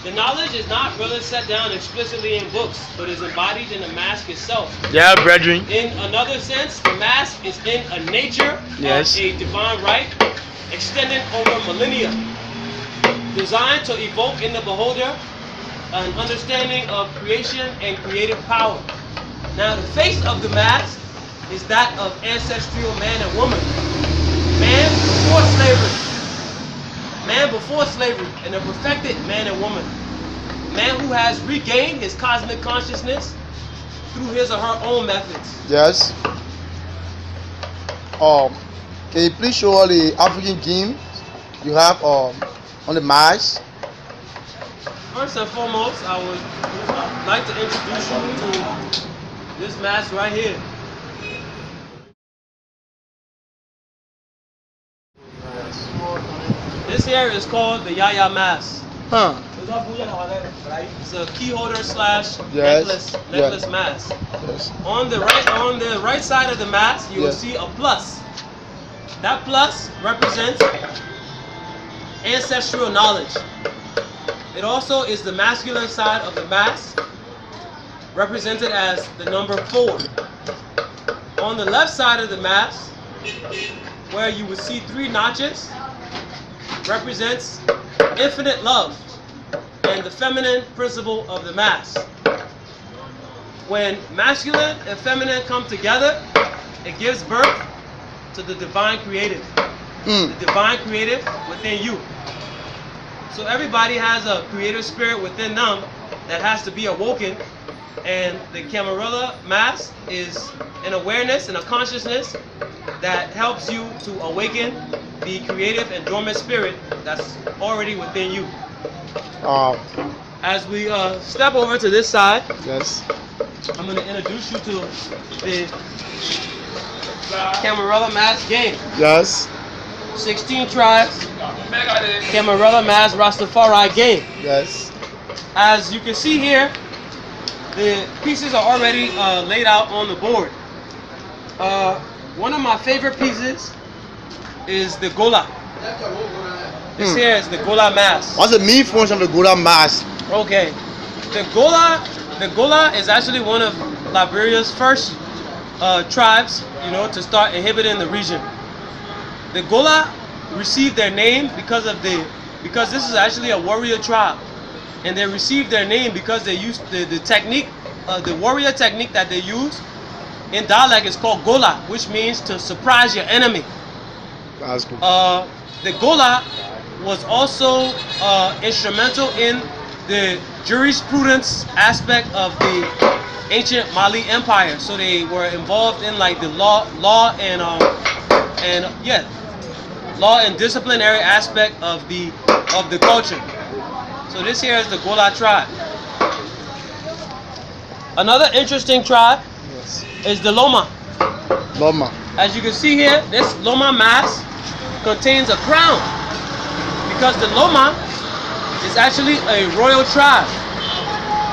The knowledge is not really set down explicitly in books, but is embodied in the mask itself. Yeah, brethren. In another sense, the mask is in a nature of a divine right, extending over millennia, designed to evoke in the beholder an understanding of creation and creative power. Now, the face of the mask is that of ancestral man and woman. Man before slavery. Man before slavery, and a perfected man and woman. Man who has regained his cosmic consciousness through his or her own methods. Yes. Can you please show all the African games you have on the mask? First and foremost, I would like to introduce you to this mask right here. This here is called the Yaya mask. Huh. It's a key holder slash Yes. necklace mask. Yes. On the right side of the mask, you will see a plus. That plus represents ancestral knowledge. It also is the masculine side of the mask, represented as the number 4. On the left side of the mask, where you will see 3 notches, represents infinite love and the feminine principle of the mask. When masculine and feminine come together, it gives birth to the divine creative. The divine creative within you. So everybody has a creative spirit within them that has to be awoken, and the Camarilla mask is an awareness and a consciousness that helps you to awaken the creative and dormant spirit that's already within you. As we step over to this side, yes, I'm going to introduce you to the Camarilla mask game. Yes. 16 tribes, Camarilla mask Rastafari game. Yes. As you can see here, the pieces are already laid out on the board. One of my favorite pieces is the Gola. This here is the Gola mask. What's the main function of the Gola mask? Okay, the Gola is actually one of Liberia's first tribes, to start inhibiting the region. The Gola received their name because this is actually a warrior tribe, and they received their name because they used the technique, the warrior technique that they use in dialect is called Gola, which means to surprise your enemy. That's cool. The Gola was also instrumental in the jurisprudence aspect of the ancient Mali Empire. So they were involved in like the law and disciplinary aspect of the culture. So this here is the Gola tribe. Another interesting tribe is the Loma. Loma. As you can see here, this Loma mask contains a crown, because the Loma is actually a royal tribe.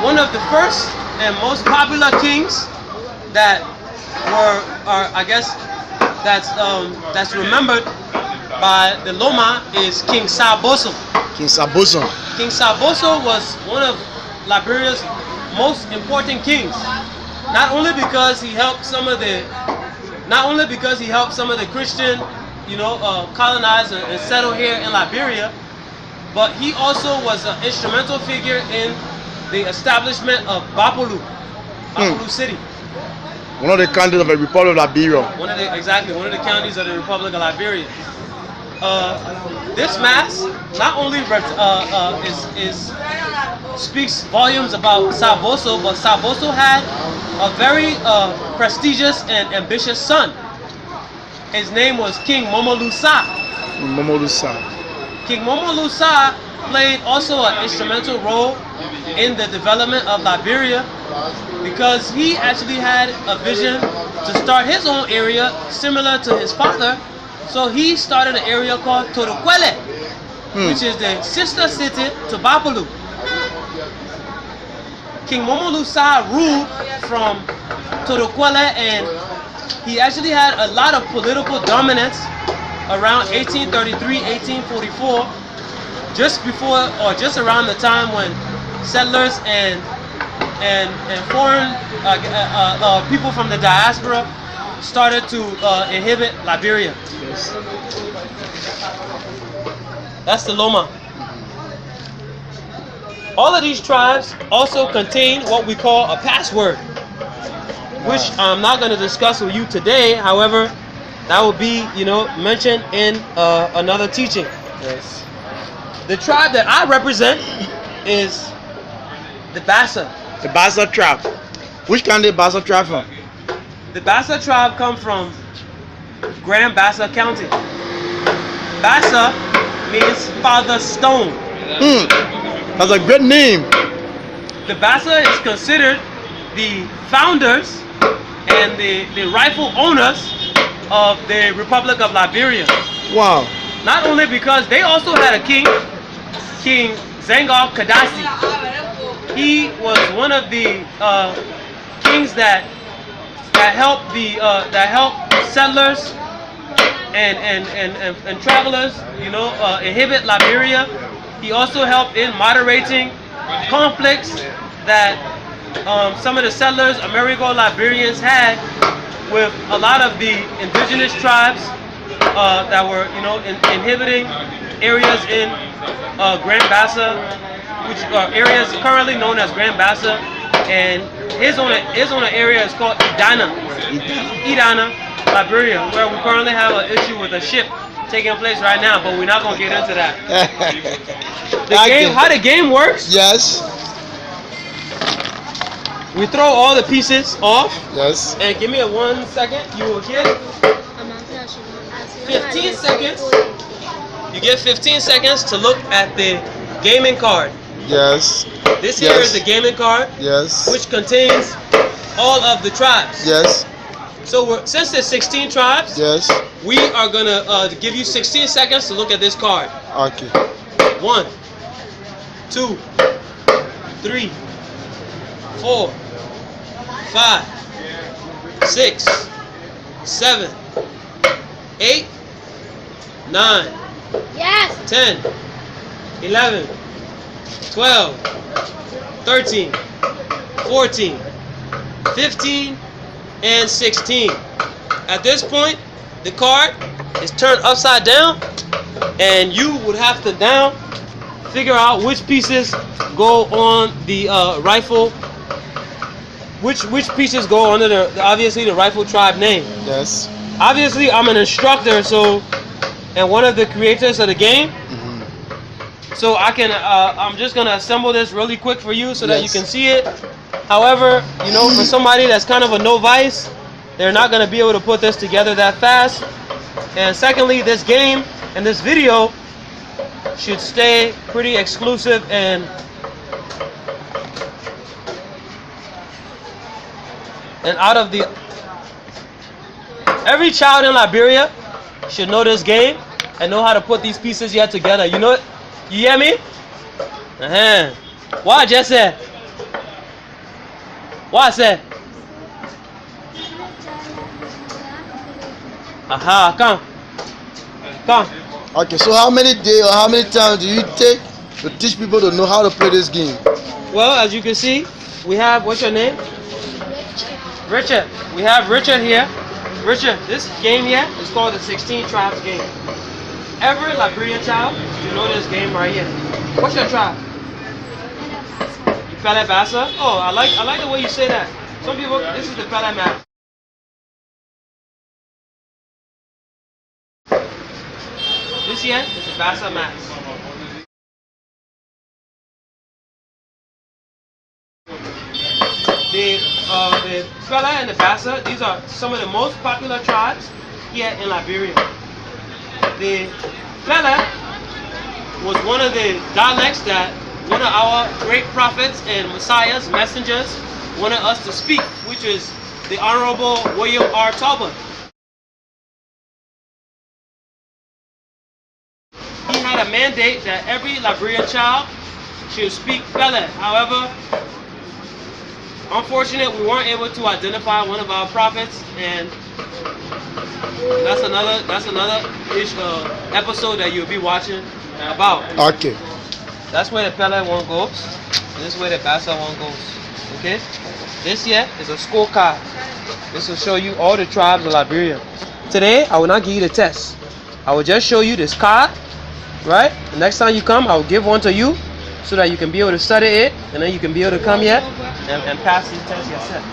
One of the first and most popular kings that that's remembered by the Loma is King Saboso. King Saboso. King Saboso was one of Liberia's most important kings. Not only because he helped some of the Christian, colonize and settle here in Liberia, but he also was an instrumental figure in the establishment of Bapolu City. One of the counties of the Republic of Liberia. One of the counties of the Republic of Liberia. This mask not only speaks volumes about Saboso, but Saboso had a very prestigious and ambitious son. His name was King Momolusa. King Momolusa played also an instrumental role in the development of Liberia, because he actually had a vision to start his own area similar to his father. So he started an area called Todokwele, which is the sister city to Bapolu. King Momolusa ruled from Todokwele, and he actually had a lot of political dominance around 1833, 1844, just before or just around the time when settlers and foreign people from the diaspora started to inhabit Liberia. Yes. That's the Loma. All of these tribes also contain what we call a password, which I'm not going to discuss with you today. However, that will be, mentioned in another teaching. Yes. The tribe that I represent is the Bassa. The Bassa tribe. Which country Bassa tribe from? The Bassa tribe come from Grand Bassa County. Bassa means Father Stone. That's a great name. The Bassa is considered the founders and the rightful owners of the Republic of Liberia. Wow. Not only because they also had a king, King Zengal Kadasi. He was one of the kings that helped settlers and travelers, inhabit Liberia. He also helped in moderating conflicts that some of the settlers, Amerigo-Liberians, had with a lot of the indigenous tribes that were, inhabiting areas in Grand Bassa, which are areas currently known as Grand Bassa, and his own area is called Idana, Liberia, where we currently have an issue with a ship taking place right now, but we're not gonna get into that. How the game works? Yes. We throw all the pieces off. Yes. And give me 1 second. You will get 15 seconds. You get 15 seconds to look at the gaming card. Yes. This here is the gaming card. Yes. Which contains all of the tribes. Yes. So since there's 16 tribes, yes, we are gonna give you 16 seconds to look at this card. Okay. 1, 2, 3, 4, 5, 6, 7, 8, 9, yes, 10, 11, 12, 13, 14, 15, and 16. At this point, the card is turned upside down, and you would have to now figure out which pieces go on the rifle. Which pieces go under obviously the rifle tribe name. Yes. Obviously, I'm an instructor, and one of the creators of the game. So I'm just gonna assemble this really quick for you so that you can see it. However, for somebody that's kind of a novice, they're not gonna be able to put this together that fast. And secondly, this game and this video should stay pretty exclusive and out of the. Every child in Liberia should know this game and know how to put these pieces yet together. You know it? You hear me? What I just said? What I said? Aha, come. Okay, so how many days or how many times do you take to teach people to know how to play this game? Well, as you can see, we have, what's your name? Richard. We have Richard here. Richard, this game here is called the 16 Tribes game. Every Liberian child should know this game right here. What's your tribe? You Pele Bassa? Oh, I like the way you say that. Some people, this is the Pele map. This here is the Bassa map. The Pele and the Bassa, these are some of the most popular tribes here in Liberia. The Pele was one of the dialects that one of our great prophets and messiahs, messengers, wanted us to speak, which is the Honorable William R. Talbot. He had a mandate that every Liberian child should speak Pele. However, unfortunately, we weren't able to identify one of our prophets, and That's another episode that you'll be watching about. Okay. That's where the Pele one goes. And this is where the Bassa one goes. Okay? This here is a scorecard. This will show you all the tribes of Liberia. Today, I will not give you the test. I will just show you this card, right? The next time you come, I will give one to you so that you can be able to study it, and then you can be able to come here and pass the test yourself.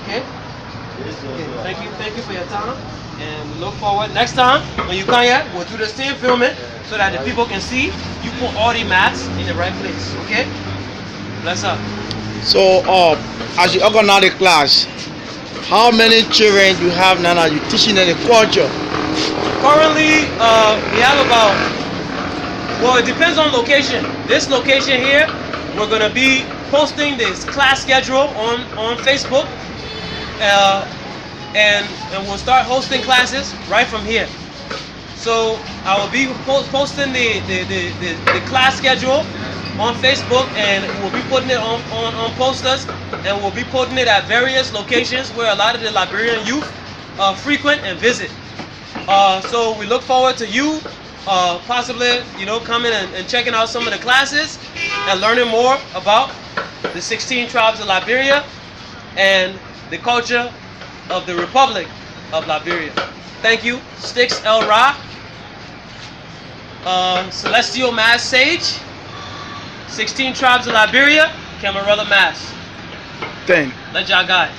Okay? Thank you for your time. And we look forward. Next time, when you come here, we'll do the same filming so that the people can see you put all the maths in the right place. Okay? Bless up. So, as you organize the class, how many children you have now that you're teaching them the culture? Currently, we have about, well, it depends on location. This location here, we're going to be posting this class schedule on Facebook. And we'll start hosting classes right from here. So I will be posting the class schedule on Facebook, and we'll be putting it on posters, and we'll be putting it at various locations where a lot of the Liberian youth frequent and visit. So we look forward to you possibly, coming and checking out some of the classes and learning more about the 16 tribes of Liberia and the culture of the Republic of Liberia. Thank you, Stix El Ra, Celestial Mass Sage, 16 tribes of Liberia, Camarilla Mass. Thank. Let y'all guys.